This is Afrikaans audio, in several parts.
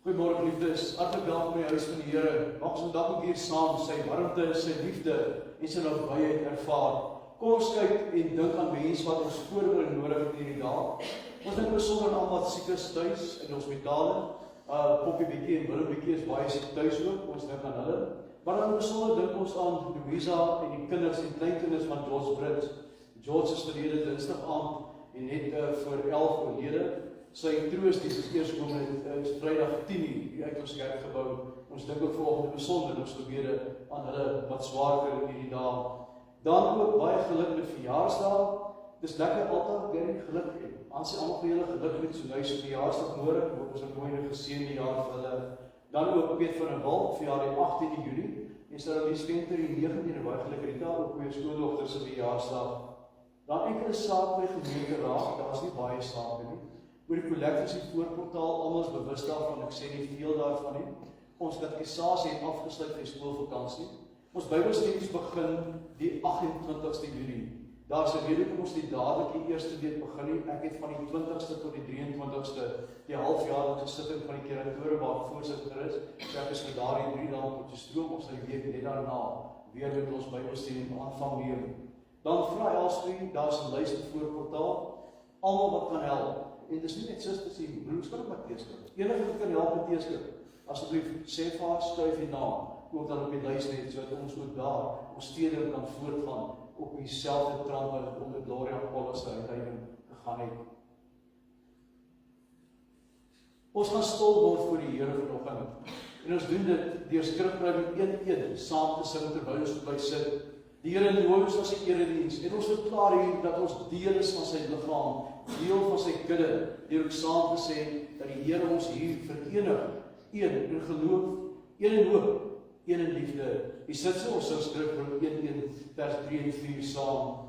Goeiemôre liefdes, hartlik welkom by die huis van die Here. Mag ons vandag ook hier saam sy warmte, sy liefde en sy nabyheid ervaar. Kom ons kyk en dink aan mense wat ons voorbeeld nodig het in hierdie dae. Ons dink besonder aan wat siek is tuis in die hospitale. Poppie bietjie en Willem bietjie is baie siek tuis ook. Ons dink aan hulle. Maar dan besonder dink ons aan Louisa en die kinders en kleinkinders van George Brits. George is verlede Dinsdag aand en net voor 11 oorlede. Sy troosties is eerskomende Vrydag 10:00 hier uit ons kerkgebou. Ons dink ook vanoggend besonder ons gebede aan hulle wat swaar kry in hierdie dae. Dan ook baie geluk met verjaarsdag. Dis lekker altyd weer geluk hê. Ons sê almal vir julle geluk met so luis verjaarsdag môre. Hoop ons 'n mooi en geseënde jaar vir hulle. Dan ook Piet van der Walt verjaar die 18de Junie. En Sarah Venter die 19de baie geluk Rita ook goeie skooldogter se verjaarsdag. Dan enkele saak by gemeente raad, daar's nie baie sake nie. Oor die kollektes die voorportaal, almal is bewus daarvan, ek sê nie veel daarvan nie. Ons katekisasie het afgesluit vir skoolvakansie. Ons Bybelstudies begin die 28ste Junie. Daar's 'n rede hoekom ons die dadelik die eerste week begin nie. Ek het van die 20ste tot die 23ste die halfjaarlikse sitting van die kuratore waar ek voorsitter is. So ek is vir daardie 3 dae op die stroom, ons sal die week net daarna weer met ons Bybelstudie aanvang neem. Dan vra Elsie, daar's 'n lys op voorportaal, almal wat kan help. En dis nie net susters en broers kan met teeskryf. Enige wat kan help met teeskryf. Asseblief sê vir haar skryf die naam. Ook dan op die lys net sodat ons ook daar ons stede kan voortgaan op dieselfde trant onder Gloria Paulus se uitleiding gegaan het. Ons gaan stil word voor die Here vanoggend. En ons doen dit deur Skrifbreuke 1:1 saam te sing terwyl ons bly sit. Die Here nooi ons na sy erediens en ons verklaar hier dat ons deel is van sy liggaam, deel van sy kudde, deur ook saam te sê dat die Here ons hier verenig, een in geloof, een in hoop, een in liefde. Die sit so ons sing Skrifbreuke 1:1 vers 3 en 4 saam.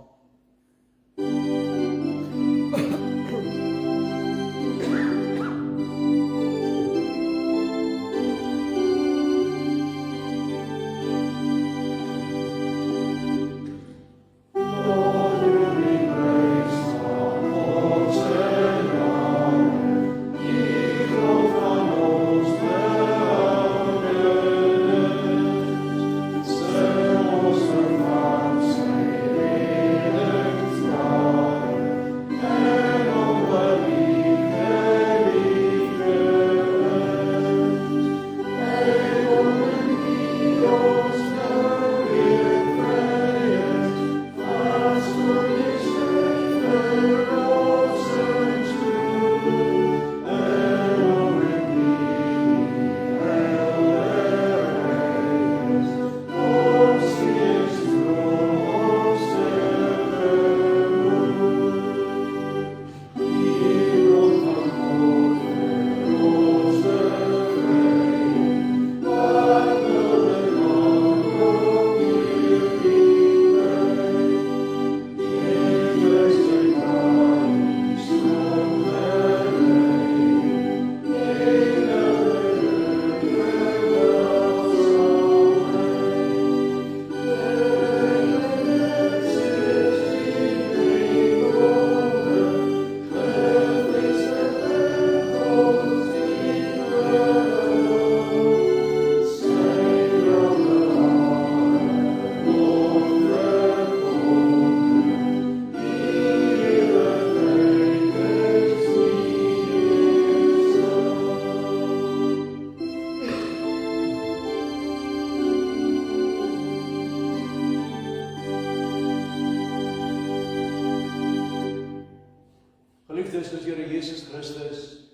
Geliefdes is Here Jesus Christus,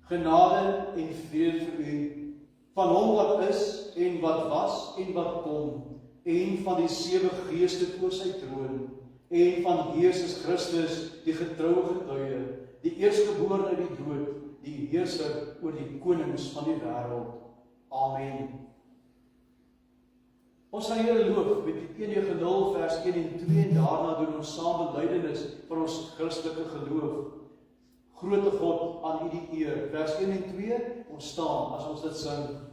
genade en vrede vir u, van hom wat is en wat was en wat kom, en van die 7 geeste voor sy troon, en van Jesus Christus, die getroue getuie, die eerstgeborene uit die dood, die heerser oor die konings van die wêreld. Amen. Ons gaan Here loof met die 1 vers 1 en 2 en daarna doen ons saam belydenis van ons Christelike geloof. Grote God, aan u die eer. Vers 1 en 2, ons staan as ons dit sing.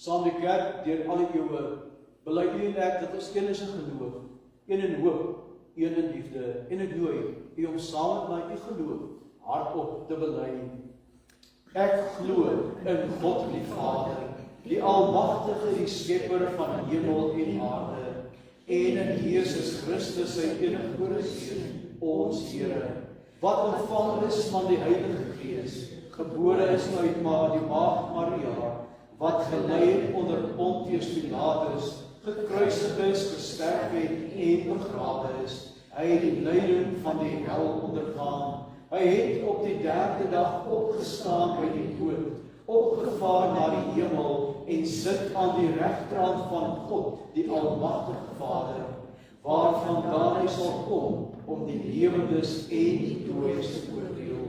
Saam die kerk deur al die eeue bely u en ek dat ons een is in geloof, een in hoop, een in liefde, en ek nooi u om saam met my u geloof hardop te bely. Ek glo in God die Vader, die Almagtige, die Skepper van hemel en aarde, en in Jesus Christus, sy eniggebore Seun, ons Here, wat ontvang is van die Heilige Gees, gebore is uit die Maagd Maria, wat gelei het onder Pontius Pilatus, gekruisig is, gesterf het en begrawe is. Hy het die lyding van die hel ondergaan. Hy het op die 3de dag opgestaan uit die dood, opgevaar na die hemel en sit aan die regterhand van God, die Almagtige Vader, waarvandaan hy sal kom om die lewendes en die dooies te oordeel.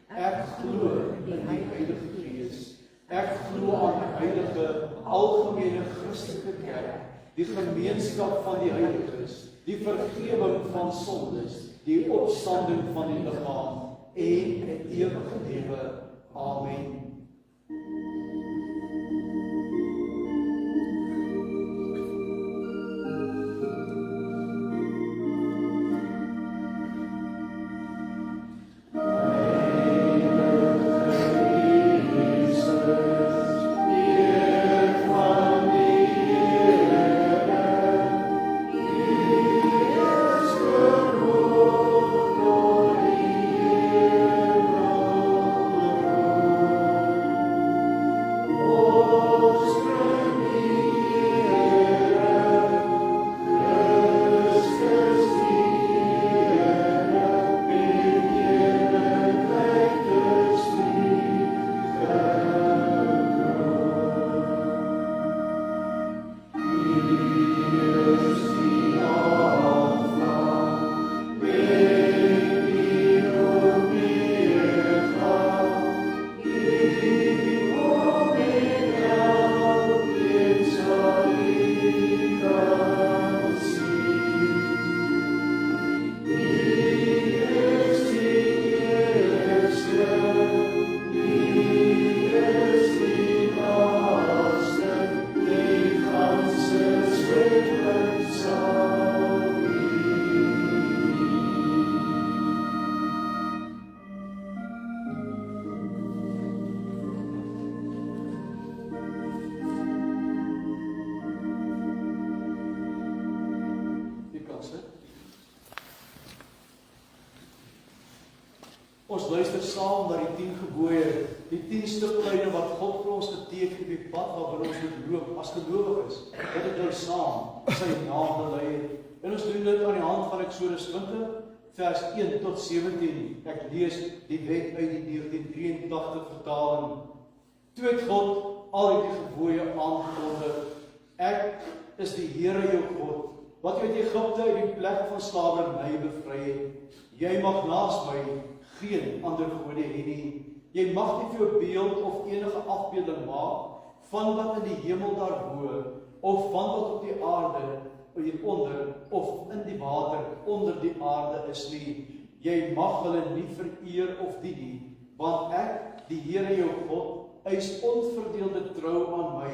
Ek glo in die Heilige Gees. Ek glo aan die heilige, algemene Christelike kerk, die gemeenskap van die heiliges, die vergewing van sondes, die opstanding van die liggaam en 'n ewige lewe. Amen. Ons luister saam na die 10 gebooie, die 10 stiplyne wat God vir ons geteken op die pad waarin ons moet loop as gelowiges. Dat dit nou saam sy naam bely het. En ons doen dit aan die hand van Eksodus 20, vers 1 tot 17. Ek lees die wet uit die 1983 vertaling. Toe het God al die gebooie aangekondig. Ek is die Here jou God, wat uit Egipte uit die plek van slawerny bevry het. Jy mag naas my geen ander gode hê nie. Jy mag nie vir jou beeld of enige afbeelding maak van wat in die hemel daarbo of van wat op die aarde hieronder of in die water onder die aarde is nie. Jy mag hulle nie vereer of dien nie, want ek, die Here jou God, eis onverdeelde trou aan my.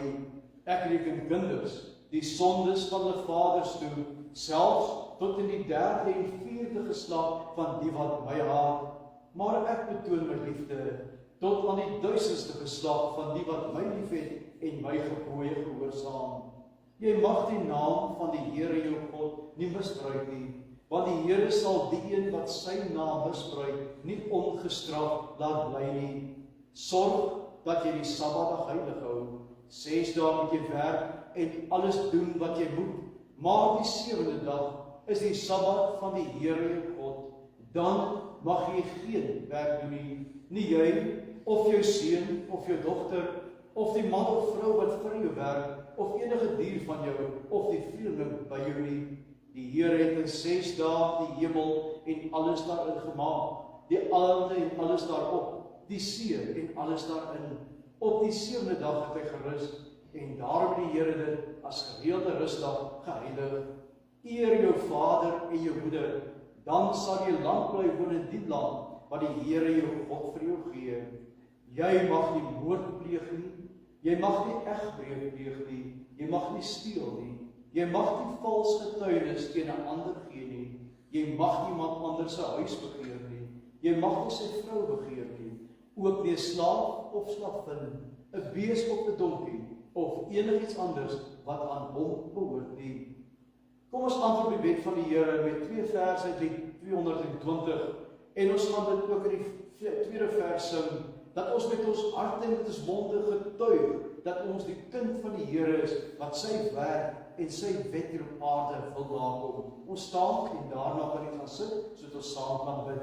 Ek reken kinders die sondes van hulle vaders toe, selfs tot in die 3de en 4de geslag van die wat my haat. Maar ek betoon my liefde tot aan die 1000ste geslag van die wat my liefhet en my gebooie gehoorsaam. Jy mag die naam van die Here jou God nie misbruik nie, want die Here sal die een wat sy naam misbruik nie ongestraf laat bly nie. Sorg dat jy die Sabbatdag heilig hou. 6 dae moet jy werk en alles doen wat jy moet, maar die 7de dag is die Sabbat van die Here jou God. Dan mag jy geen werk doen nie jy, of jou seun, of jou dogter, of die man of vrou wat vir jou werk, of enige dier van jou, of die vreemdeling by jou nie. Die Here het in 6 dae die hemel en alles daarin gemaak, die aarde en alles daarop, die see en alles daarin. Op die 7de dag het hy gerus, en daarom die Here dit as gereelde rustdag geheilig. Eer jou vader en jou moeder, dan sal jy lang bly woon in die land wat die Here jou God vir jou gee. Jy mag nie moord pleeg nie, Jy mag nie egbreek pleeg nie, jy mag nie steel nie, jy mag nie vals getuienis teen 'n ander gee nie, jy mag niemand anders se huis begeer nie, jy mag nie sy vrou begeer nie, ook nie 'n slaaf of slavin, 'n bees of 'n donkie, of enigiets anders wat aan hom behoort nie. Kom ons antwoord op die wet van die Here met 2 verse uit Lied 220 en ons gaan dit ook in die tweede vers sing, dat ons met ons harte en met ons monde getuig dat ons die kind van die Here is wat sy werk en sy wet hier op aarde wil nakom. Ons staan en daarna kan ons gaan sit sodat ons saam kan bid.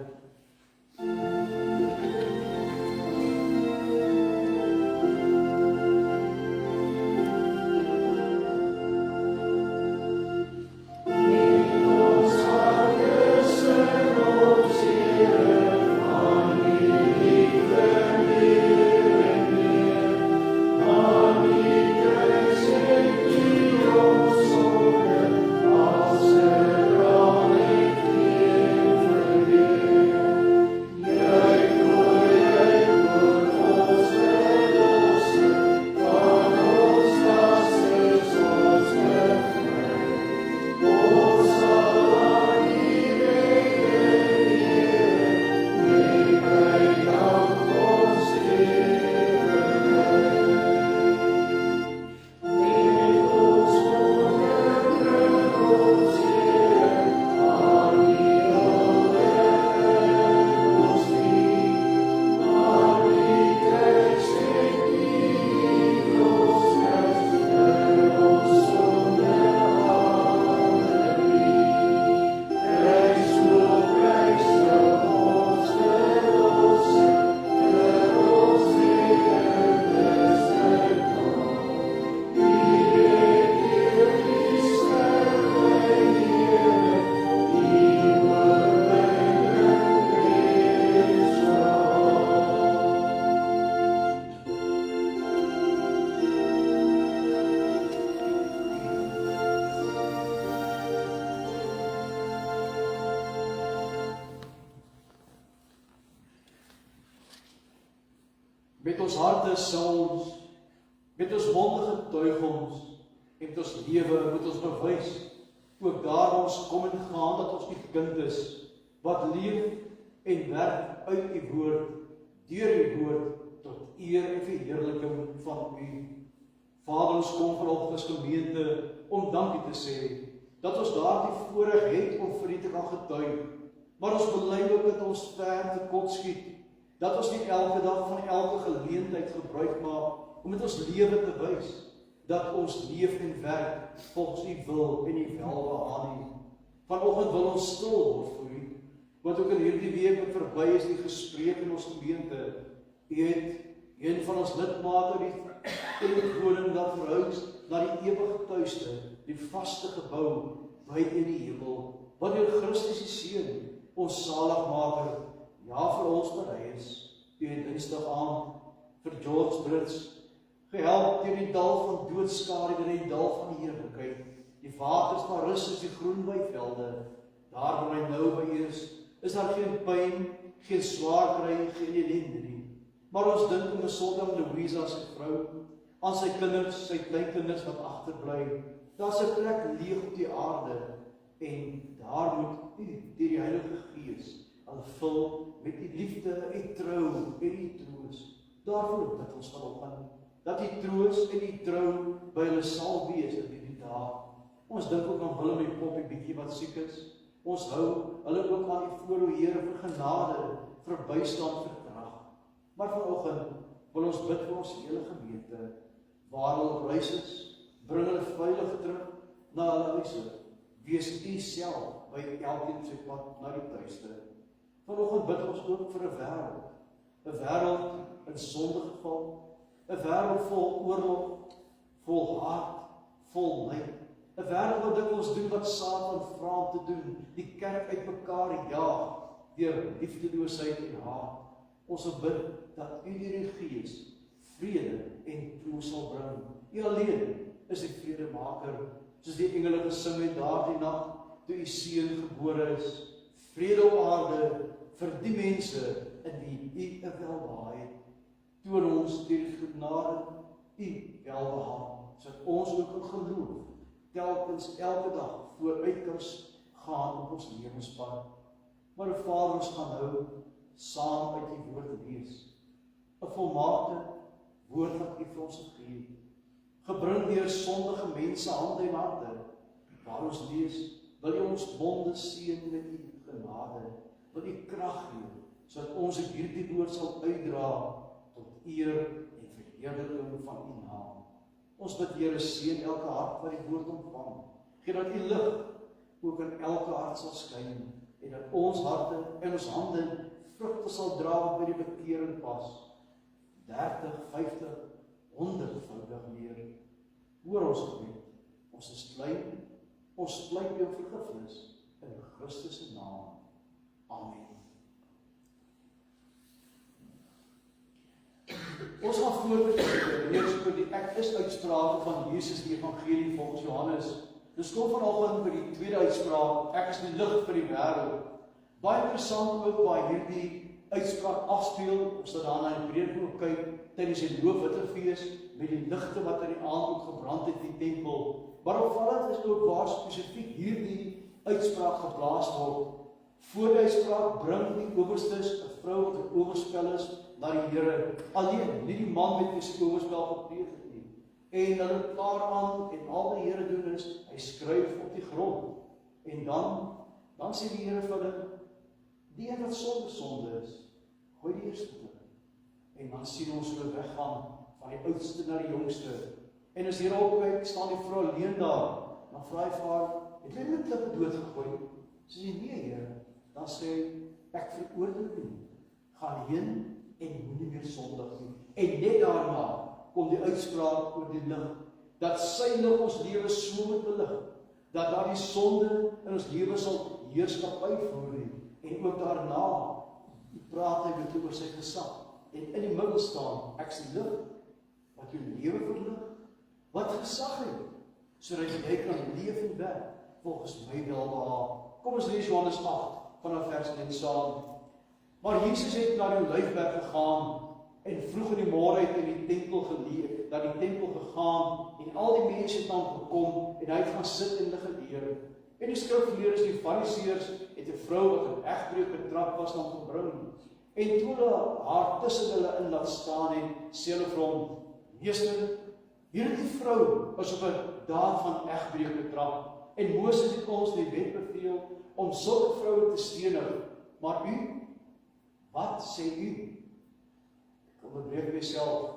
Met ons harte sal ons, met ons monde getuig ons, en met ons lewe moet ons bewys, ook daar ons kom en gaan, dat ons die kind is, wat leef en werk uit die woord, deur die woord, tot eer en verheerliking van u. Vader, ons kom vanoggend as gemeente, om dankie te sê, dat ons daardie voorreg het om vir u te kan getuig, maar ons bely ook dat ons ver te kort skiet, dat ons nie elke dag van elke geleentheid gebruik maak om met ons lewe te wys dat ons leef en werk volgens u wil en u welbehae nie. Vanoggend wil ons stil word vir u, want ook in hierdie week wat verby is die gesprek in ons gemeente. U het een van ons lidmate die woning dat verhuis na die ewige tuiste, die vaste gebou buite in die hemel, wat deur Christus die Seun, ons saligmaker, ja, vir ons berei is. U het Dinsdag aand vir George Brits gehelp deur die dal van doodskade en die dal van die heerlikheid. Die waters van rus is die groen weivelde. Daar waar hy nou by is daar geen pyn, geen swaar kry, geen ellende nie. Maar ons dink om 'n Sondag Louisa se vrou, aan sy kinders, sy kleinkinders wat agterbly. Daar's 'n plek leeg op die aarde en daar moet u deur die Heilige Gees al vul met die liefde en trou en die troos. Daarvoor dat ons vanoggend, dat die troos en die trou by hulle sal wees in die dae. Ons dink ook aan Willem en Poppie bietjie wat siek is. Ons hou hulle ook aan die voor, o Here, vir genade, vir bystand, vir krag. Maar vanoggend wil ons bid vir ons hele gemeente, waar hulle op reis is, bring hulle veilig terug na hulle huise. Wees u self by elkeen se pad na die tuiste. Vanoggend bid ons ook vir 'n wêreld in sondegeval, 'n wêreld vol oorlog, vol haat, vol lyd, 'n wêreld wat dikwels doen wat Satan vra om te doen, die kerk uitmekaar jaag deur liefdeloosheid en haat. Ons wil bid dat u deur die Gees vrede en troos sal bring. U alleen is die vredemaker, soos die engele gesing het daardie nag toe u seun gebore is. Vrede op aarde vir die mense in wie u welbehae het. Toon ons deur die genade U welbehaag, sodat ons ook in geloof telkens elke dag vooruit kan gaan op ons lewenspad. Maar Vader, ons gaan nou saam uit die woord lees. 'n volmaakte woord wat U vir ons gegee het, gebring deur sondige mense hande en harte, waar ons lees, wil U ons monde seën met U genade, wil U krag gee, sodat ons hierdie woord sal uitdra tot eer en verheerliking van U naam. Ons bid, Here, seën elke hart wat die woord ontvang. Gee dat U lig ook in elke hart sal skyn, en dat ons harte en ons hande vrugte sal dra wat by die bekering pas. 30, 50, 100voudig meer. Hoor ons gebed. Ons is klein, ons pleit jou vergifnis in Christus se naam. Amen. Ons gaan voort lees oor die ek is uitsprake van Jesus die evangelie volgens Johannes. Dis kom vanoggend by die tweede uitspraak, ek is die lig vir die wêreld. Baie interessant ook waar hierdie uitspraak afspeel, ons sal daarna in Hebreë kyk, tydens die Loofwitterfees, met die ligte wat in die aand ook gebrand het in die tempel. Maar opvallend is ook waar spesifiek hierdie uitspraak geplaas word. Voor die uitspraak bring die owerstes 'n vrou wat 'n oorspel is na die Here, alleen, nie die man met wie sy oorspel gepleeg het nie. En hulle klaar aan, en al die Here doen is, hy skryf op die grond. En dan sê die Here vir hulle, die een wat sonder sonde is, gooi die eerste klip. En dan sien ons hulle weggaan, van die oudste na die jongste. En as hier al kyk, staan die vrou alleen daar, dan vra hy vir haar, het jy met klippe doodgegooi? Sê sy, nee, Here. Dan sê hy, ek veroordeel u nie. Gaan heen en moenie meer sondig nie. En net daarna kom die uitspraak oor die lig, dat sy lig ons lewe so moet belig, dat daar die sonde in ons lewe sal heerskappy voer nie. En ook daarna praat hy met oor sy gesag. En in die middel staan, ek is die lig, wat jou lewe verlig, wat gesag het, sodat jy kan leef en werk, volgens my welbehaag. Kom ons lees Johannes 8, vanaf vers 1 saam. Maar Jesus het na die Olyfberg gegaan, en vroeg in die môre het in die tempel geleer, na die tempel gegaan, en al die mense het aan gekom, en hy het gaan sit en hulle geleer. En die skrifgeleerdes, die fariseërs, het 'n vrou wat in egbreuk betrap was, dan gebring. En toe hulle haar tussen hulle in laat staan en sê hulle vir hom, Meester, hierdie vrou was op 'n daad van egbreuk betrap, en Moses het ons die wet beveel om sulke vroue te stenig. Maar u, wat sê u? Ek onderbreek myself.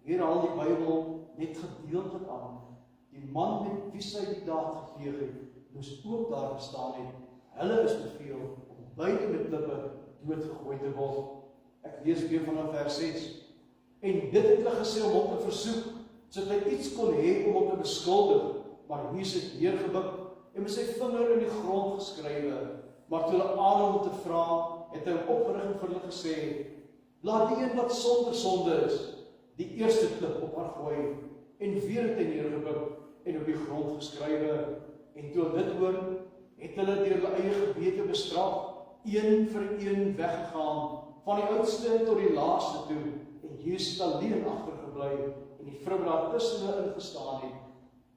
Hier haal die Bybel net gedeeltelik aan. Die man met wie sy die daad gepleeg het, moes ook daar gestaan het. Hulle is beveel om beide met klippe doodgegooi te word. Ek lees weer vanaf vers 6. En dit het hulle gesê om hom te versoek, sodat hy iets kon hê om hom te beskuldig. Maar Jesus het neergebuk en met sy vinger in die grond geskrywe. Maar toe hulle aan hom te vra, het hy opgerig en vir hulle gesê, laat die een wat sonder sonde is, die eerste klip op haar gooi. En weer het hy neergebuk en op die grond geskrywe. En toe dit hoor, het hulle deur hulle eie gewete bestraf, een vir een weggegaan, van die oudste tot die laaste toe, en Jesus het alleen agtergebly, en die vrou daar tussen hulle ingestaan het.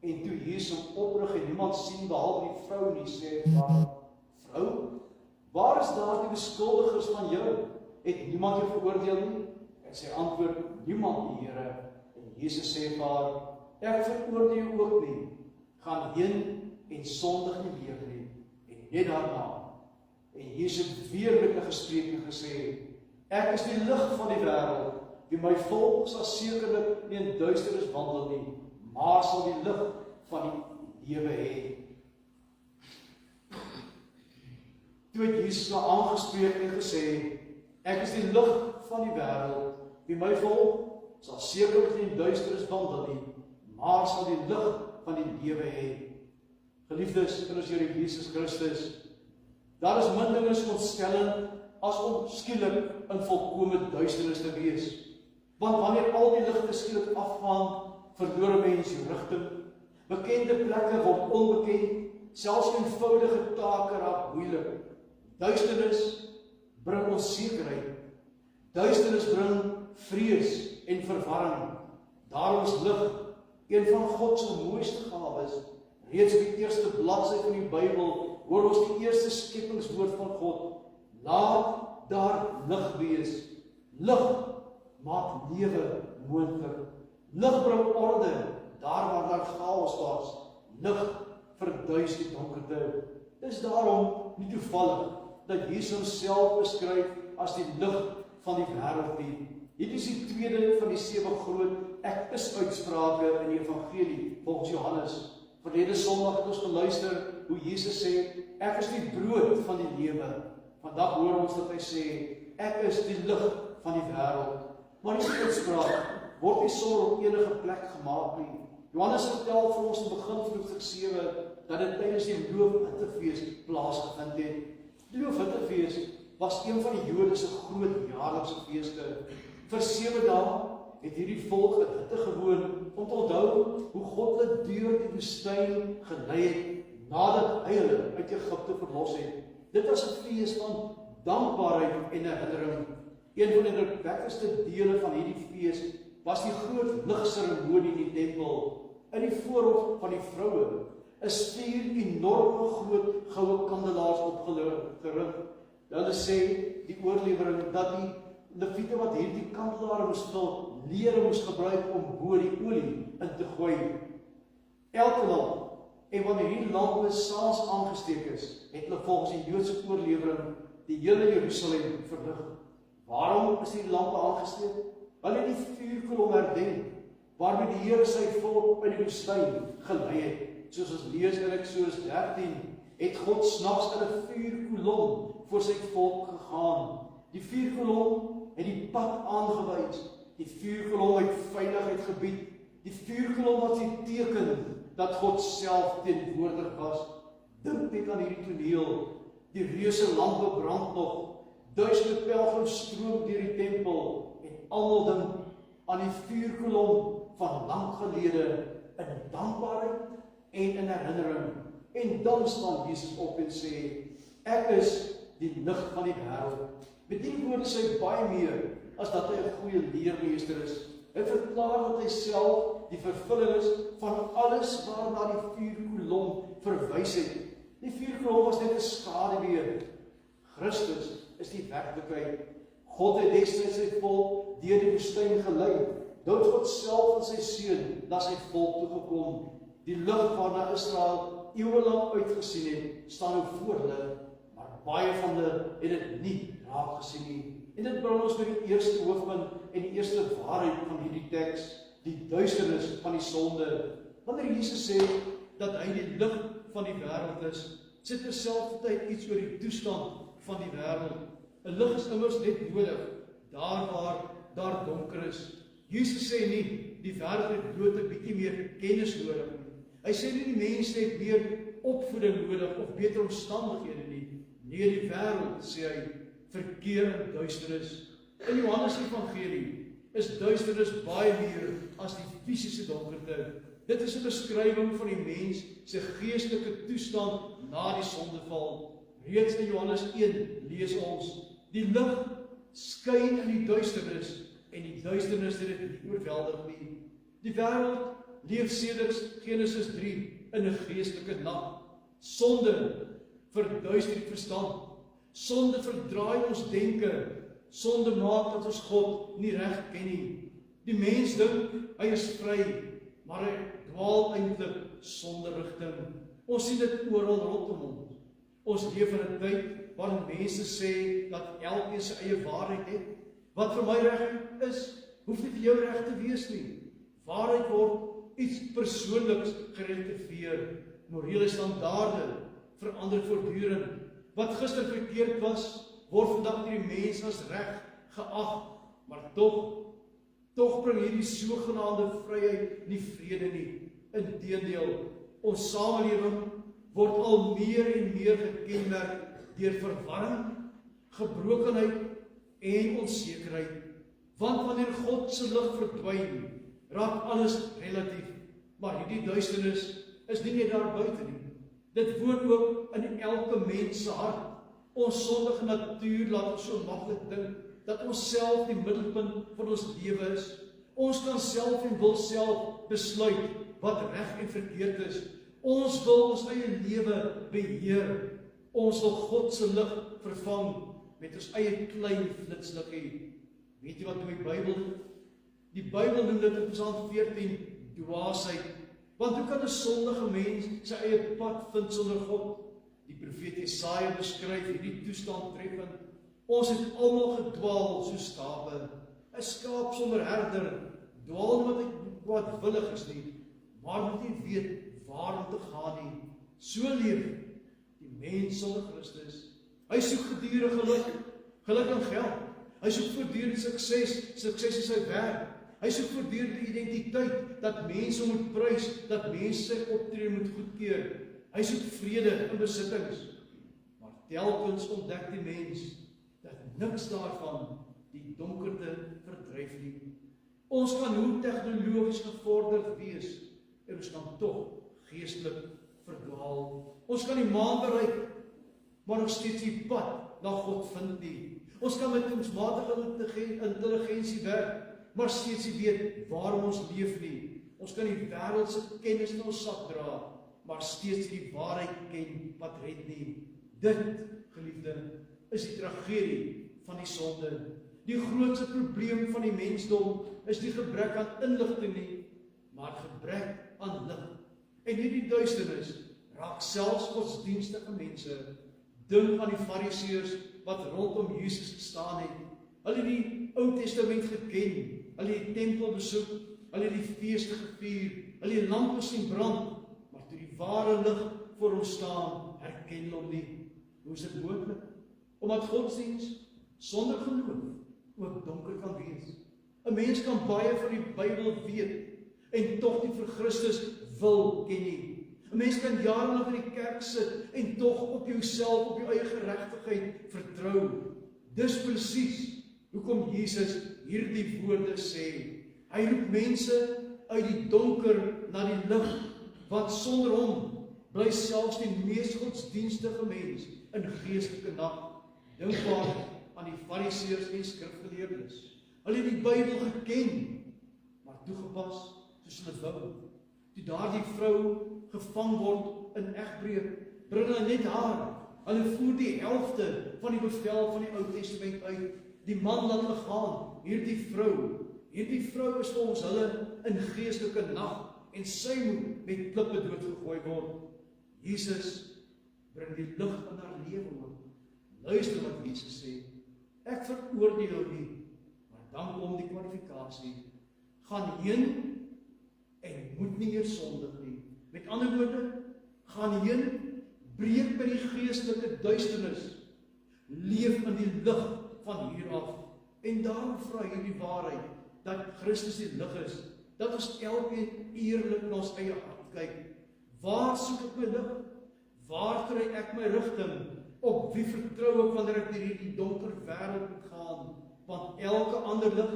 En toe Jesus hom oprig en niemand sien behalwe die vrou nie, sê hy, vrou, waar is daar die beskuldigers van jou? Het niemand jou veroordeel nie? En sy antwoord, niemand die Here. En Jesus sê vir haar, ek veroordeel jou ook nie. Gaan heen en sondig nie weer nie. En net daarna, en Jesus het weer met 'n gesprek gesê, ek is die lig van die wêreld. Wie my volg sal sekerlik nie in duisternis wandel nie, maar sal die lig van die lewe hê. Toe het Jesus na aangespreek en gesê, ek is die lig van die wêreld. Wie my volg sal sekerlik nie in duisternis wandel nie, maar sal die lig van die lewe hê. Geliefdes in ons Here Jesus Christus, daar is min dinge ontstellend as om skielik in volkome duisternis te wees. Want wanneer al die ligte skielik afgaan, verloor 'n mens jou rigting. Bekende plekke word onbekend, selfs eenvoudige take raak moeilik. Duisternis bring onsekerheid. Duisternis bring vrees en verwarring. Daarom is lig een van God se mooiste gawes. Reeds op die eerste bladsy van die Bybel hoor ons die eerste skepingswoord van God. Laat daar lig wees. Lig maak lewe moontlik. Lig bring orde daar waar daar chaos was. Lig verduis die donkerte. Dis daarom nie toevallig dat Jesus homself beskryf as die lig van die wêreld nie. Hierdie is die tweede van die 7 groot ek is uitsprake in die evangelie volgens Johannes. Verlede Sondag het ons geluister hoe Jesus sê, ek is die brood van die lewe. Vandag hoor ons dat hy sê, ek is die lig van die wêreld. Maar die uitspraak word nie sommer op enige plek gemaak nie. Johannes vertel vir ons in begin van hoofstuk 7 dat dit tydens die Loofhuttefees plaasgevind het. Die Loofhuttefees was een van die Jode se groot jaarlikse feeste. Vir 7 dae het hierdie volk in hitte gewoon om te onthou hoe God hulle deur die woestyn gelei het nadat hy hulle uit Egipte verlos het. Dit was 'n fees van dankbaarheid en herinnering. Een van die indrukwekkendste dele van hierdie fees was die groot ligseremonie in die tempel. In die voorhof van die vroue is 4 enorme groot goue kandelaars opgerig. Hulle sê die oorlewering dat die Lewiete wat hierdie kandelare moes vul, leer moes gebruik om bo die olie in te gooi. Elke lamp, en wanneer hierdie lampe saans aangesteek is, het hulle volgens die Joodse oorlewering die hele Jerusalem verlig. Waarom is die lampe aangesteek? Hulle het die vuurkolom herdenk, waarmee die Here sy volk in die woestyn gelei het. Soos ons lees in Eksodus 13, het God snags in 'n vuurkolom voor sy volk gegaan. Die vuurkolom het die pad aangewys. Die vuurkolom het veiligheid gebied. Die vuurkolom was die teken dat God self teenwoordig was. Dink net aan hierdie toneel. Die reuse lampe brand nog. Duisende pelgrims stroom deur die tempel en almal dink aan die vuurkolom van lank gelede in dankbaarheid en in herinnering. En dan staan Jesus op en sê, ek is die lig van die wêreld. Met die woorde sê hy baie meer as dat hy 'n goeie leermeester is. Hy verklaar dat hy self die vervulling is van alles waarna die vuurkolom verwys het. Die vuurkolom was net 'n skaduwee. Christus is die werklikheid. God het destyds sy volk deur die woestyn gelei. Dood God self en sy seun na sy volk toe gekom. Die lig waarna Israel eeuwenlang uitgesien het, staan nou voor hulle, maar baie van hulle het dit nie raak gesien nie. En dit bring ons by die eerste hoofpunt en die eerste waarheid van hierdie teks, die duisternis van die sonde. Wanneer Jesus sê dat hy die lig van die wêreld is, sê terselfdertyd iets oor die toestand van die wêreld. 'n Lig is immers net nodig, daar waar daar donker is. Jesus sê nie, die wêreld het bloot 'n bietjie meer kennis nodig nie. Hy sê nie die mense het meer opvoeding nodig of beter omstandighede nie. Nee, die wêreld, sê hy, verkeer in duisternis. In Johannes Evangelie is duisternis baie meer as die fisiese donkerte. Dit is 'n beskrywing van die mens se geestelike toestand na die sondeval. Reeds in Johannes 1 lees ons, die lig skyn in die duisternis en die duisternis het dit nie oorweldig nie. Die wêreld leef sedert Genesis 3 in 'n geestelike nag. Sonde verduister die verstand. Sonde verdraai ons denke. Sonde maak dat ons God nie reg ken nie. Die mens dink hy is vry, maar hy dwaal eintlik sonder rigting. Ons sien dit oral rondom ons. Ons leef in 'n tyd waarin mense sê dat elkeen sy eie waarheid het. Wat vir my reg is, hoef nie vir jou reg te wees nie. Waarheid word iets persoonliks gerelativeer. Morele standaarde verander voortdurend. Wat gister verkeerd was, word vandag deur die mens as reg geag, maar tog bring hierdie sogenaamde vryheid nie vrede nie. Inteendeel, ons samelewing word al meer en meer gekenmerk deur verwarring, gebrokenheid en onsekerheid. Want wanneer God se lig verdwyn, raak alles relatief. Maar hierdie duisternis is nie net daar buite nie. Dit woon ook in elke mens se hart. Ons sondige natuur laat ons so maklik dink dat ons self die middelpunt van ons lewe is. Ons kan self en wil self besluit wat reg en verkeerd is. Ons wil ons eie lewe beheer. Ons wil God se lig vervang met ons eie klein flitsliggie. Weet jy wat noem die Bybel doen? Die Bybel noem dit in Psalm 14 dwaasheid. Want hoe kan 'n sondige mens sy eie pad vind sonder God? Die profeet Jesaja beskryf hierdie toestand treffend. Ons het almal gedwaal soos skape, 'n skaap sonder herder, dwaal nie wat kwaadwillig is nie, maar moet nie weet waar om te gaan nie. So leef die mens sonder Christus. Hy soek gedurende geluk en geld. Hy soek voortdurend sukses in sy werk. Hy soek voortdurend die identiteit, dat mense moet prys, dat mense sy optrede moet goedkeur. Hy soek vrede in besittings. Maar telkens ontdek die mens dat niks daarvan die donkerte verdryf nie. Ons kan hoe tegnologies gevorderd wees, en ons kan tog geestelik verdwaal. Ons kan die maan bereik, maar nog steeds die pad na God vind nie. Ons kan met ons matige intelligensie werk, maar steeds nie weet waarom ons leef nie. Ons kan die wêreldse kennis in ons sak dra, maar steeds die waarheid ken wat red nie. Dit, geliefde, is die tragedie van die sonde. Die grootste probleem van die mensdom is die gebrek aan inligting nie, maar gebrek aan lig. En hierdie duisternis raak selfs godsdienstige mense. Dink aan die Fariseërs wat rondom Jesus gestaan het. Hulle het die Ou Testament geken, hulle het die tempel besoek, hulle het die feeste gevier, hulle het lampe sien brand, maar toe die ware lig voor hom staan, herken hulle hom nie. Hoe is dit moontlik? Omdat godsdienst sonder geloof ook donker kan wees. 'n Mens kan baie van die Bybel weet en tog nie vir Christus wil ken nie. 'n Mens kan jarelang in die kerk sit en tog op jouself, op jou eie geregtigheid vertrou. Dis presies hoekom Jesus hierdie woorde sê. Hy roep mense uit die donker na die lig, want sonder hom bly selfs die mees godsdienstige mens in geestelike nag. Dink maar aan die Fariseërs en skrifgeleerdes. Hulle het die Bybel geken, maar toegepas soos hulle wou. Toe daardie vrou gevang word in egbreuk, bring hulle net haar. Hulle voer die helfte van die bevel van die Ou Testament uit. Die man laat hulle gaan, hierdie vrou is vir ons hulle in geestelike nag, en sy moet met klippe doodgegooi word. Jesus bring die lig in haar lewe op. Luister wat Jesus sê, ek veroordeel jou nie, maar dan kom die kwalifikasie, gaan heen en moet nie meer sondig nie. Met ander woorde, gaan heen, breek by die geestelike duisternis, leef in die lig van hier af, en daarom vra hierdie waarheid, dat Christus die lig is, dat ons elkeen eerlik na ons eie hart kyk. Waar soek ek my lig? Waar kry ek my rigting? Op wie vertrou ek wanneer ek deur hierdie donker wêreld moet gaan? Want elke ander lig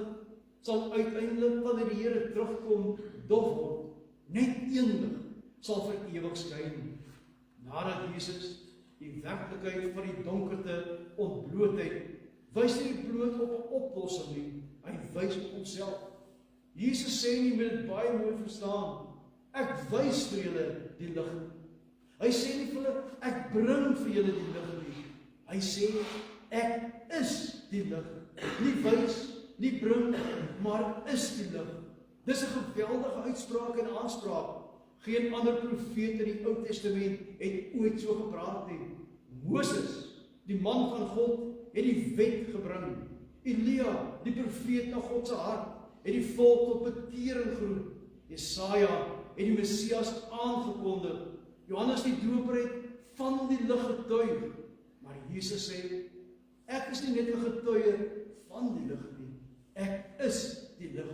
sal uiteindelik wanneer die Here terugkom dof word. Net een lig sal vir ewig skyn. Nadat Jesus die werklikheid van die donkerte ontbloot het, wys hy nie bloot op 'n oplossing nie, hy wys op homself. Jesus sê nie, met dit baie mooi verstaan, ek wys vir julle die lig. Hy sê nie vir hulle, ek bring vir julle die lig nie. Hy sê, ek is die lig. Nie wys, nie bring, maar is die lig. Dis 'n geweldige uitspraak en aanspraak. Geen ander profeet in die Ou Testament het ooit so gepraat nie. Moses, die man van God, het die wet gebring. Elia, die profeet na God se hart, het die volk tot bekering geroep. Jesaja het die Messias aangekondig. Johannes die Doper het van die lig getuig. Maar Jesus sê, ek is nie net 'n getuie van die lig nie. Ek is die lig.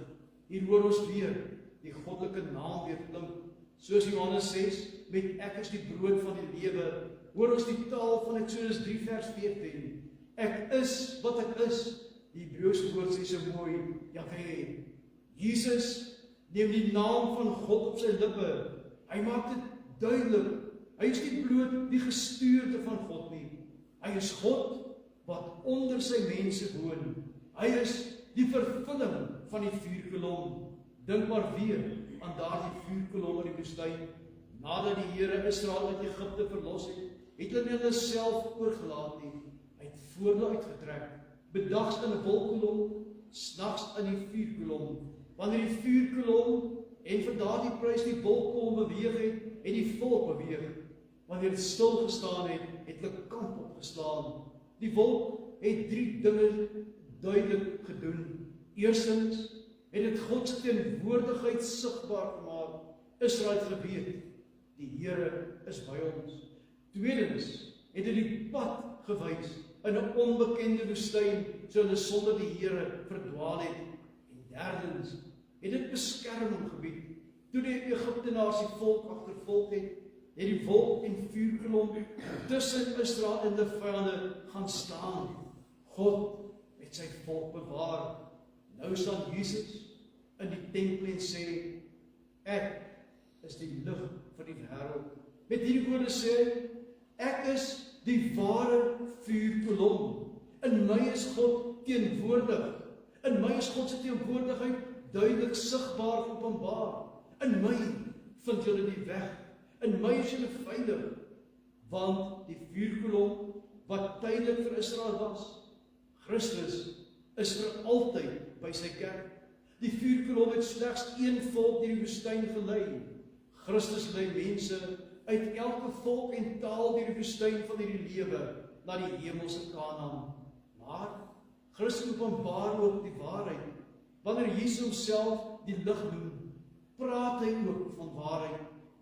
Hier hoor ons weer die goddelike naam weer klink. Soos Johannes 6, met ek is die brood van die lewe, hoor ons die taal van Eksodus 3 vers 14. Ek is wat ek is. Die Hebreëse woord sê so mooi, Jahwe. Jesus neem die naam van God op sy lippe. Hy maak dit duidelik. Hy is nie bloot die gestuurde van God nie. Hy is God wat onder sy mense woon. Hy is die vervulling van die vuurkolom. Dink maar weer aan daardie vuurkolom in die woestyn. Nadat die Here Israel uit Egipte verlos het hulle nie hulle self oorgelaat nie. Hy het voor hulle uitgetrek, bedags in 'n wolkkolom, snags in die vuurkolom. Wanneer die vuurkolom en vir daardie prys die wolkkolom beweeg het, en die volk beweeg. Wanneer dit stil gestaan het hulle kamp opgeslaan. Die wolk het 3 dinge duidelik gedoen. Eerstens het dit God se teenwoordigheid sigbaar gemaak. Israel het geweet, die Here is by ons. Tweedens het dit die pad gewys in 'n onbekende woestyn, so hulle sonder die Here verdwaal het. En derdens het dit beskerming gebied. Toe die Egiptenaars die volk agtervolg het die wolk en vuurkolom tussen Israel en die vyande gaan staan. God het sy volk bewaar. Nou staan Jesus in die tempel en sê, ek is die lig vir die wêreld. Met hierdie woorde sê, ek is die ware vuurkolom. In my is God teenwoordig. In my is God se teenwoordigheid duidelik sigbaar openbaar. In my vind julle die weg. In my is julle veilig. Want die vuurkolom wat tydelik vir Israel was, Christus is vir altyd by sy kerk. Die vuurkolom het slegs een volk deur die woestyn gelei. Christus lei mense uit elke volk en taal deur die woestyn van hierdie lewe na die hemelse Kanaan. Maar Christus openbaar ook die waarheid. Wanneer Jesus homself die lig noem, praat hy ook van waarheid.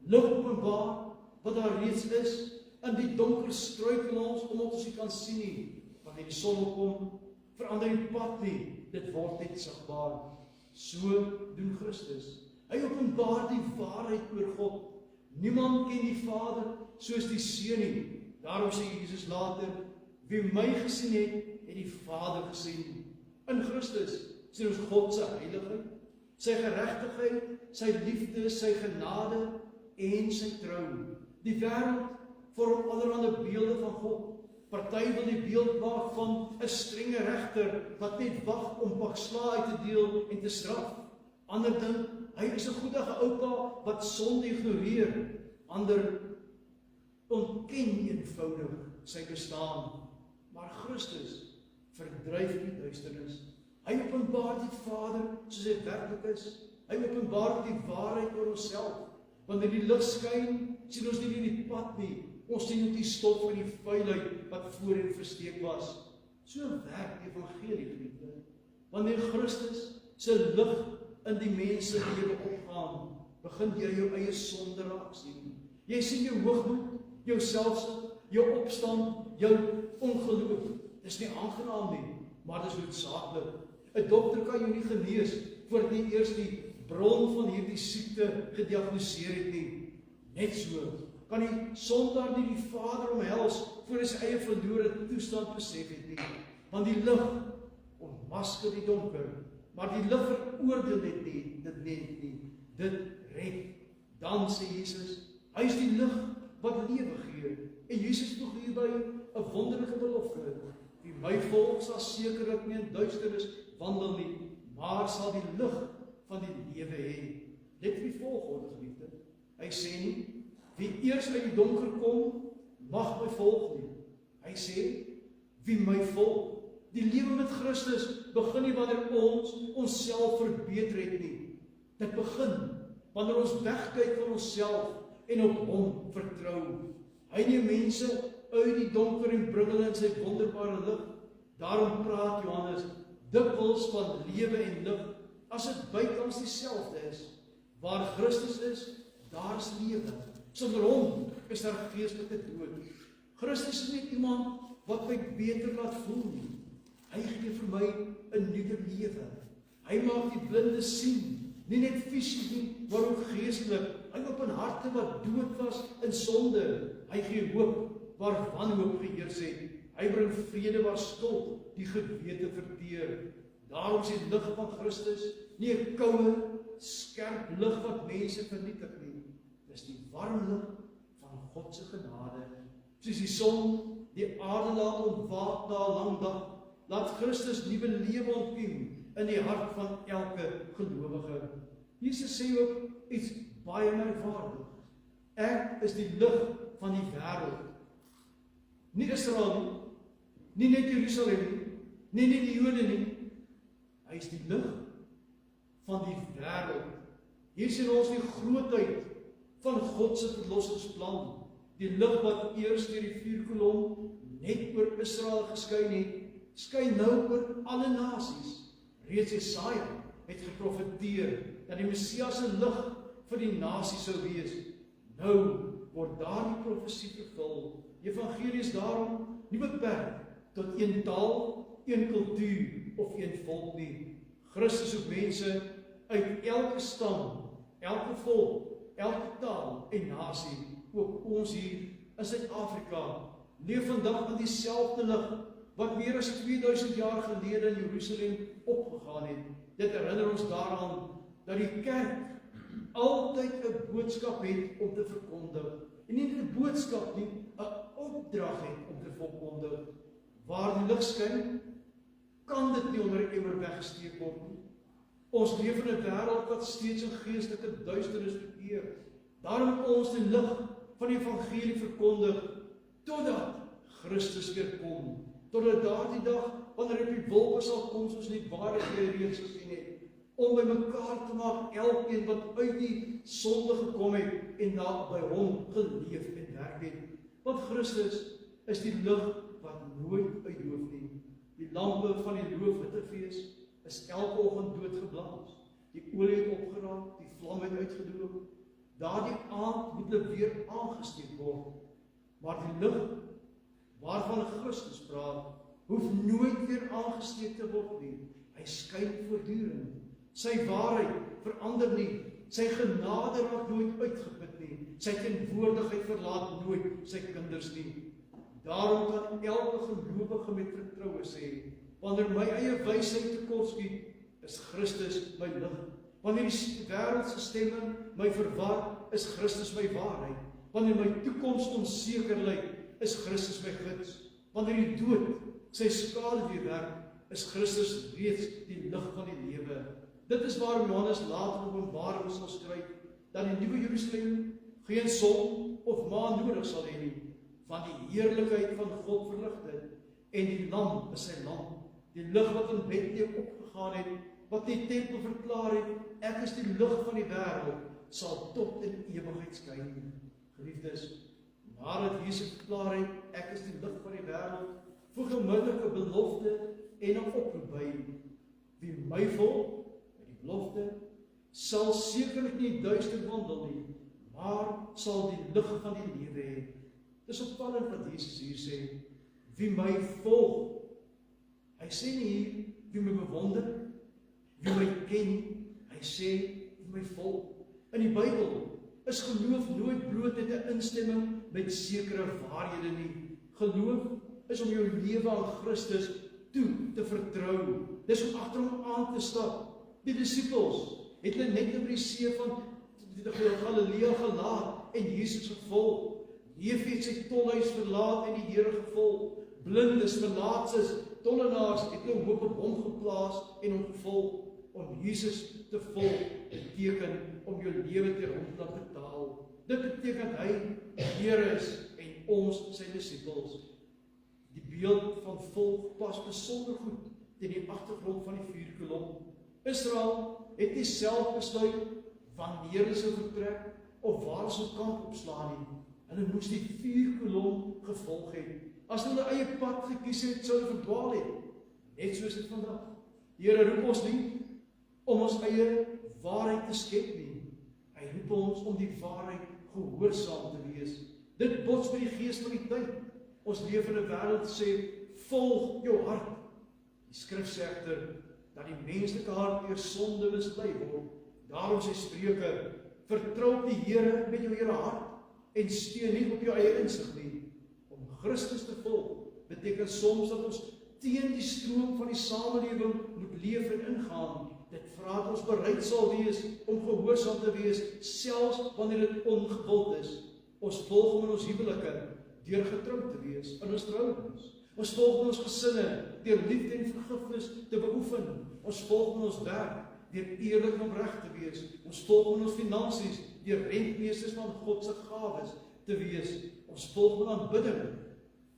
Lig openbaar wat daar reeds is. In die donker struikel ons omdat ons nie kan sien nie. Wanneer die son opkom, verander die pad nie. Dit word net sigbaar. So doen Christus. Hy openbaar die waarheid oor God. Niemand ken die Vader soos die Seun nie. Daarom sê Jesus later, wie my gesien het, het die Vader gesien. In Christus sien ons God se heiligheid, sy geregtigheid, sy liefde, sy genade en sy trou. Die wêreld vorm allerlei beelde van God. Party wil die beeld maak van 'n strenge regter wat net wag om pakslae uit te deel en te straf. Ander dink hy is 'n goeie oupa wat sonde ignoreer. Ander ontken eenvoudig sy bestaan. Maar Christus verdryf die duisternis. Hy openbaar die Vader soos hy werklik is. Hy openbaar die waarheid oor onsself. Wanneer die lig skyn, sien ons nie die pad nie. Ons sien net die stof en die vuilheid wat voorheen versteek was. So werk die evangelie, vriende. Wanneer Christus se lig in die mense lewe opgaan, begin jy jou eie sonde raak sien. Jy sien jou hoogmoed, jou selfsug, jou opstand, jou ongeloof. Dis nie aangenaam nie, maar dis noodsaaklik. 'n Dokter kan jou nie genees voordat jy eers die bron van hierdie siekte gediagnoseer het nie. Net so kan die sondaar nie die Vader omhels voor hy sy eie verlore toestand besef het nie. Want die lig ontmasker die donker, maar die lig veroordeel dit nie. Dit red. Dan sê Jesus, hy is die lig wat lewe gee. En Jesus voeg hierby 'n wonderlike belofte. Wie my volg sal sekerlik nie in duisternis wandel nie, maar sal die lig van die lewe hê. Let op die volgorde, geliefde. Hy sê nie, wie eers uit die donker kom, mag my volg nie. Hy sê, wie my volg. Die lewe met Christus begin nie wanneer ons onsself verbeter het nie. Dit begin wanneer ons wegkyk van onsself en op hom vertrou. Hy neem mense uit die donker en bring hulle in sy wonderbare lig. Daarom praat Johannes dikwels van lewe en lig, as dit bykans dieselfde is. Waar Christus is, daar is lewe. Sonder hom is daar geestelike dood. Christus is nie iemand wat my beter laat voel nie. Hy gee vir my 'n nuwe lewe. Hy maak die blinde sien, nie net fisies nie, maar ook geestelik. Hy open harte wat dood was in sonde. Hy gee hoop waar wanhoop geheers het. Hy bring vrede waar skuld die gewete verteer. Daarom is die lig van Christus nie 'n koue, skerp lig wat mense vernietig nie. Dis die warm lig van God se genade. Soos die son die aarde laat ontwaak na 'n lang dag, laat Christus nuwe lewe ontkiem in die hart van elke gelowige. Jesus sê ook iets baie merkwaardig. Ek is die lig van die wêreld. Nie Israel nie, nie net Jerusalem nie, nie die Jode nie. Hy is die lig van die wêreld. Hier sien ons die grootheid van God se verlossingsplan. Die lig wat eers deur die vuurkolom net oor Israel geskyn het, skyn nou oor alle nasies. Reeds Jesaja het geprofeteer dat die Messias se lig vir die nasie sou wees. Nou word daardie profesie vervul. Die evangelie is daarom nie beperk tot een taal, een kultuur of een volk nie. Christus soek mense uit elke stam, elke volk, elke taal en nasie. Ook ons hier in Suid-Afrika leef vandag in dieselfde lig wat meer as 2000 jaar gelede in Jerusalem opgegaan het. Dit herinner ons daaraan dat die kerk altyd 'n boodskap het om te verkondig. En nie 'n boodskap nie, 'n opdrag het om te verkondig. Waar die lig skyn, kan dit nie onder 'n emmer weggesteek word nie. Ons leef in 'n wêreld wat steeds in geestelike duisternis verkeer. Daarom moet ons die lig van die evangelie verkondig totdat Christus weer kom. Totdat daardie dag, wanneer op die wolke sal kom, soos die waarheid reeds gesien het, om by mekaar te maak elkeen wat uit die sonde gekom het en na by hom geleef en werk het. Want Christus is die lig wat nooit uitdoof nie. Die lampe van die loofhutefees is elke oggend doodgeblaas. Die olie het opgeraak, die vlam het uitgedoop. Daardie aand moet hulle weer aangesteek word. Maar die lig waarvan Christus praat, hoef nooit weer aangesteek te word nie. Hy skyn voortdurend. Sy waarheid verander nie. Sy genade raak nooit uitgeput nie. Sy teenwoordigheid verlaat nooit sy kinders nie. Daarom kan elke gelowige met vertroue sê, wanneer my eie wysheid tekortskiet, is Christus my lig. Wanneer die wêreldse stemme my verwar, is Christus my waarheid. Wanneer my toekoms onseker lyk, is Christus my gids. Wanneer die dood sy skaduwee werk, is Christus reeds die lig van die lewe. Dit is waarom Johannes later in Openbaring sal skryf, dat die nuwe Jerusalem geen son of maan nodig sal hê nie, van die heerlikheid van God verlig dit, en die lam is sy lamp, die lig wat in Bethlehem opgegaan het, wat die tempel verklaar het, ek is die lig van die wêreld, sal tot in ewigheid skyn. Geliefdes, nadat Jesus verklaar het, ek is die lig van die wêreld, voeg onmiddellik 'n belofte en 'n oproep by. Wie my volg, met die belofte, sal sekerlik nie duister wandel nie, maar sal die lig van die lewe hê. Dis opvallend wat Jesus hier sê, wie my volg. Hy sê nie hier, wie my bewonder, wie my ken, hy sê, wie my volg. In die Bybel is geloof nooit bloot net 'n instemming met sekere waarhede nie. Geloof is om jou lewe aan Christus toe te vertrou. Dis om agter hom aan te stap. Die disippels het hulle net oor die see van Galilea gelaat en Jesus gevolg. Leefi het sy tolhuis verlaat en die Here gevolg. Blindes, melaatses, tollenaars het hulle hoop op hom geplaas en hom gevolg. Om Jesus te volg beteken om jou lewe ter hom te betaal. Dit beteken hy Here is en ons sy disippels. Die beeld van volk pas besonder goed teen die agtergrond van die vuurkolom. Israel het nie self besluit wanneer hulle sou vertrek of waar hulle sou kamp opslaan nie. Hulle moes die vuurkolom gevolg het. As hulle eie pad gekies het, sou hulle verdwaal het. Net soos dit vandag. Die Here roep ons nie om ons eie waarheid te skep nie. Hy roep ons om die waarheid gehoorsaam te wees. Dit bots met die gees van die tyd. Ons leef in 'n wêreld sê, volg jou hart. Die skrif sê egter, dat die menslike hart deur sonde mislei word. Daarom sê Spreuke, vertrou op die Here met jou hele hart, en steun nie op jou eie insig nie. Om Christus te volg, beteken soms dat ons teen die stroom van die samelewing moet leef en ingaan. Dit vra dat ons bereid sal wees om gehoorsaam te wees, selfs wanneer dit ongewild is. Ons volg hom in ons huwelike, deur getrou te wees, in ons trouens. Ons volg in ons gesinne, deur liefde en vergifnis te beoefen. Ons volg in ons werk, deur eerlik en opreg te wees. Ons volg in ons finansies, deur rentmeesters van God se gawes te wees. Ons volg in aanbidding,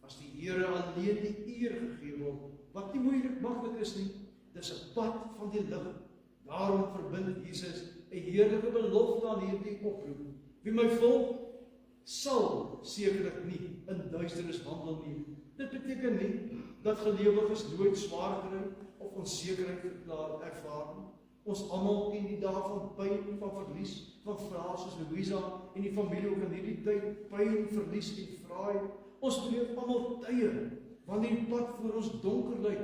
as die Here alleen die eer gegee word, wat nie moeilik maklik is nie. Dis 'n pad van die lig. Daarom verbind Jesus 'n heerlike belofte aan hierdie oproep. Wie my volg, sal sekerlik nie in duisternis wandel nie. Dit beteken nie dat gelowiges nooit swaar kry of onsekerheid ervaar nie. Ons almal ken die dae van pyn, van verlies, van vrae soos Louisa en die familie ook in hierdie tyd, pyn, verlies en vrae. Ons beleef almal tye wanneer die pad voor ons donker lyk,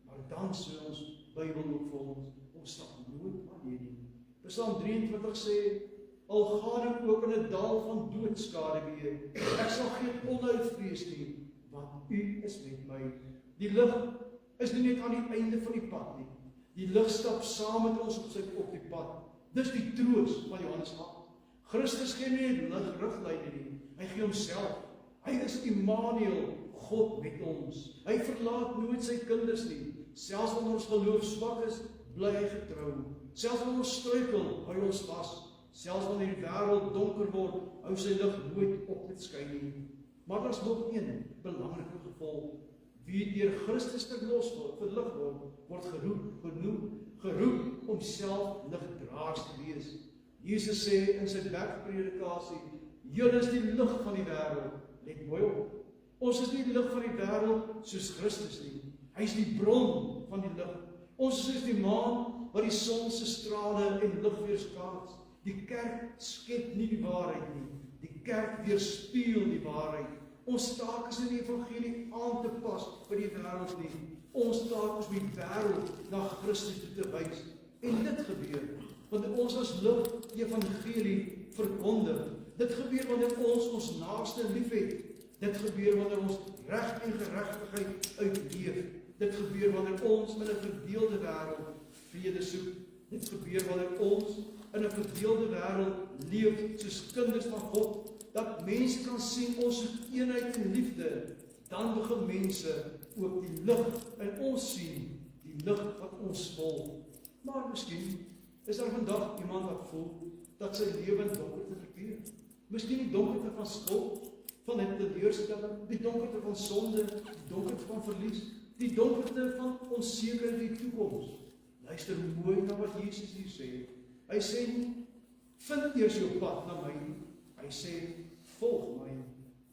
maar dan sê ons Bybel ook vir ons stap nooit alleen nie. Psalm 23 sê, al gaan ek ook in 'n dal van doodskaduwee, ek sal geen onheil vrees nie, want U is met my. Die lig is nie net aan die einde van die pad nie. Die lig stap saam met ons op die pad. Dis die troos van Johannes 8. Christus gee nie net riglyne nie, hy gee homself. Hy is Immanuel, God met ons. Hy verlaat nooit sy kinders nie. Selfs wanneer ons geloof swak is, bly hy getrou. Selfs wanneer ons struikel, hou hy ons vas. Selfs wanneer die wêreld donker word, hou sy lig nooit op met skyn nie. Maar daar's nog een belangrike gevolg. Wie deur Christus verlig word geroep om self ligdraers te wees. Jesus sê in sy bergpredikasie, julle is die lig van die wêreld. Let mooi op. Ons is nie die lig van die wêreld soos Christus nie. Hy is die bron van die lig. Ons is soos die maan wat die son se strale en lig weerskaats. Die kerk skep nie die waarheid nie. Die kerk weerspieël die waarheid. Ons taak is in die evangelie aan te pas vir die wêreld nie. Ons taak is om die wêreld na Christus toe te wys. En dit gebeur wanneer ons as lig die evangelie verkondig. Dit gebeur wanneer ons naaste liefhet. Dit gebeur wanneer ons reg en geregtigheid uitleef. Dit gebeur wanneer ons in 'n verdeelde wêreld vrede soek. Dit gebeur wanneer ons in 'n verdeelde wêreld leef soos kinders van God. Dat mense kan sien ons soek eenheid en liefde. Dan begin mense ook die lig in ons sien. Die lig wat ons volg. Maar miskien is daar vandag iemand wat voel dat sy lewe in donkerte verkeer. Miskien die donkerte van skuld, van 'n teleurstelling, die donkerte van sonde, die donkerte van verlies, die donkerte van onsekerheid in die toekoms. Luister mooi na wat Jesus hier sê. Hy sê nie, vind eers jou pad na my nie. Hy sê, volg my.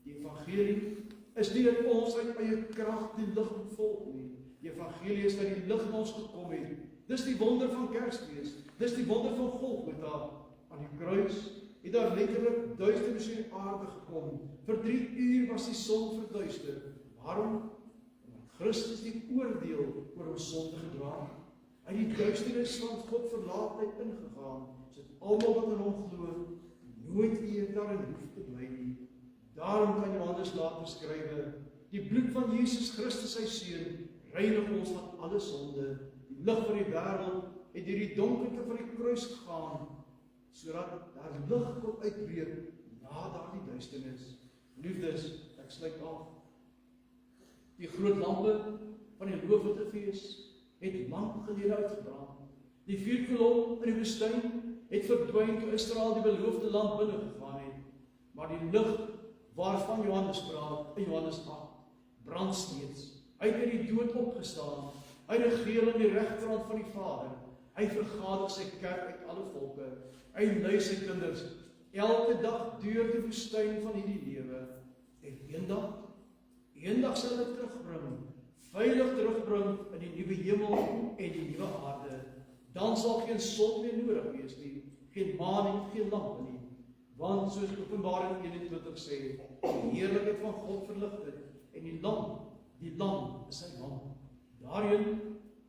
Die evangelie is nie dat ons uit eie krag die lig moet volg nie. Die evangelie is dat die lig na ons gekom het. Dis die wonder van Kersfees. Dis die wonder van Golgotha. Aan die kruis het daar letterlik duisternis in die aarde gekom. Vir 3 uur was die son verduister. Waarom? Omdat Christus die oordeel oor ons sonde gedra het. Hy het die duisternis van God verlaatheid ingegaan, sodat almal wat in hom glo, nooit weer daarin hoef te bly nie. Daarom kan Johannes later skrywe, die bloed van Jesus Christus sy seun, reinig ons van alle sonde. Die lig van die wêreld het deur die donkerte van die kruis gegaan, sodat daar lig kon uitbreek na daardie duisternis. Liefdes, ek sluit af. Die groot lampe van die Loofhutefees het lank gelede uitgebrand. Die vuurkolom in die woestyn het verdwyn toe Israel die beloofde land binne gegaan het. Maar die lig waarvan Johannes praat in Johannes 8 brand steeds. Hy het uit die dood opgestaan. Hy regeer aan die regterhand van die Vader. Hy vergader sy kerk uit alle volke. Hy lei sy kinders elke dag deur die woestyn van hierdie lewe. En eendag sal hy terugbring, veilig terugbring in die nuwe hemel en die nuwe aarde. Dan sal geen son meer nodig wees nie, geen maan en geen lampe nie. Want soos Openbaring 21 sê, die heerlikheid van God verlig dit en die lam is sy lamp. Daarin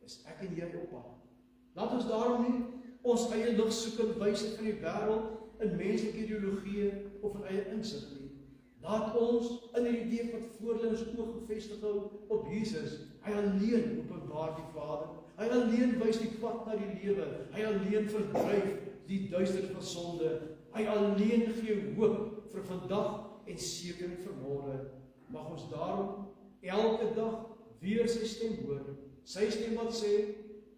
is ek en jy op pad. Laat ons daarom nie ons eie lig soek in wysheid van die wêreld, in menslike ideologieë of in eie insig nie. Laat ons in die idee wat voor ons oog gefestig hou op Jesus. Hy alleen openbaar die Vader. Hy alleen wys die pad na die lewe. Hy alleen verdryf die duisternis van sonde. Hy alleen gee hoop vir vandag en seker vir môre. Mag ons daarom elke dag weer sy stem hoor, sy stem wat sê,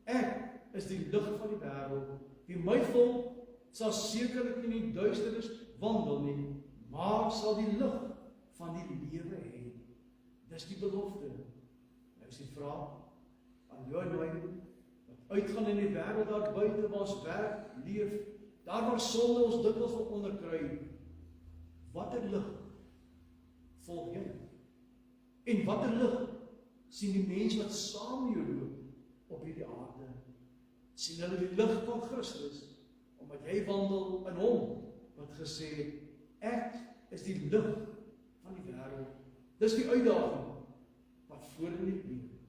ek is die lig van die wêreld. Wie my volg, sal sekerlik nie in die duisternis wandel nie, maar sal die lig van die lewe hê. Dis die belofte. Nou is die vraag aan jou en my, wat uitgaan in die wêreld daar buite, waar ons werk, leef, daar waar sonde ons dikwels wil onderkry, watter lig volg jy? En watter lig sien die mense wat saam met jou loop op hierdie aarde? Sien hulle die lig van Christus, omdat jy wandel in hom, wat gesê het, ek is die lig van die wêreld. Dis die uitdaging wat voor in die lewe,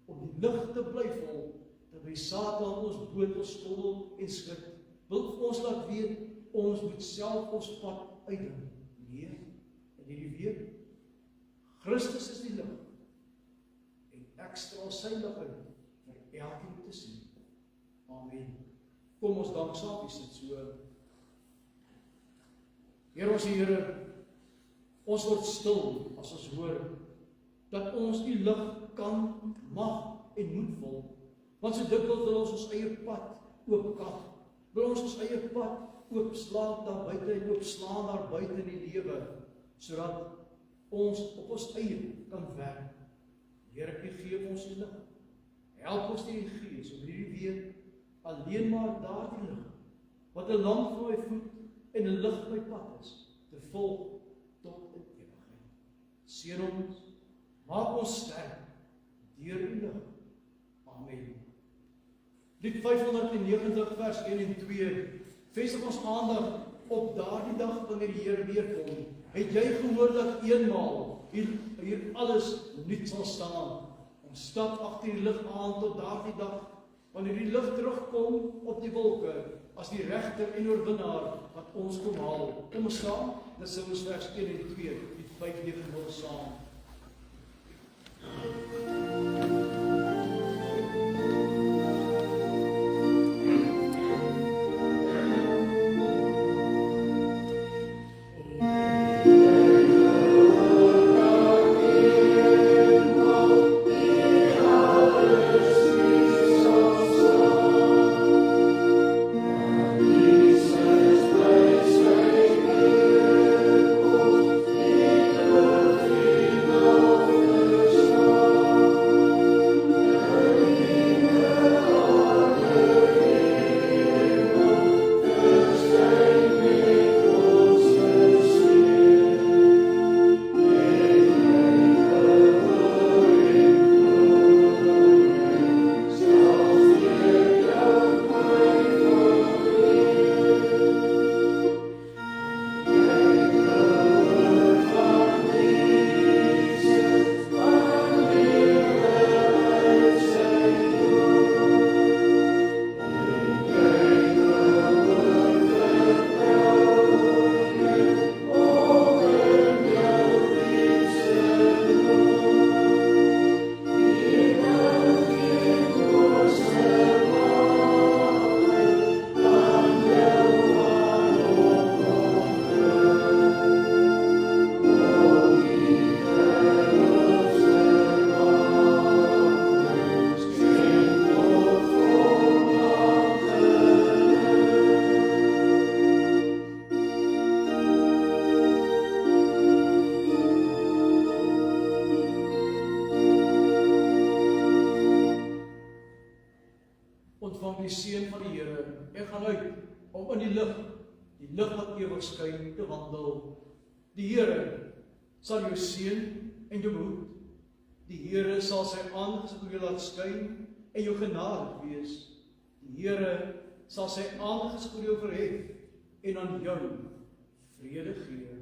om die lig te bly volg, terwyl Satan ons boot wil skommel en skud, wil ons laat weet, ons moet self ons pad uitdink. Nee, en hierdie weet, Christus is die lig, en ek straal sy lig uit, vir elkeen te sien. Amen. Kom ons dank saam, is dit so. Heer ons Here, ons word stil as ons hoor, dat ons die lig kan, mag en moet volg. Want so dikwels wil ons eie pad oopkap, wil ons eie pad oopslaan daar buite en oopslaan daar buite in die lewe, sodat ons op ons eie kan werk. Here, U gee ons die lig. Help ons deur die Gees om hierdie week alleen maar daardie lig, wat 'n lamp vir my voet en 'n lig vir my pad is, te volg tot in ewigheid. Seën ons, maak ons sterk deur U lig. Amen. Lied 590 vers 1 en 2 vestig ons aandag op daardie dag wanneer die Here weer kom. Het jy gehoor dat eenmaal hier alles nuut sal staan? Ons stap agter die lig aan tot daardie dag, wanneer die lig terugkom op die wolke, as die regter en oorwinnaar wat ons kom haal. Kom ons staan, dit sing ons vers 1 en 2, die 590 saam. Ontvang die seën van die Here. Ek gaan uit om in die lig wat ewig skyn, te wandel. Die Here sal jou seën en jou behoed. Die Here sal sy aangesig oor jou laat skyn en jou genadig wees. Die Here sal sy aangesig oor jou verhef en aan jou vrede gee.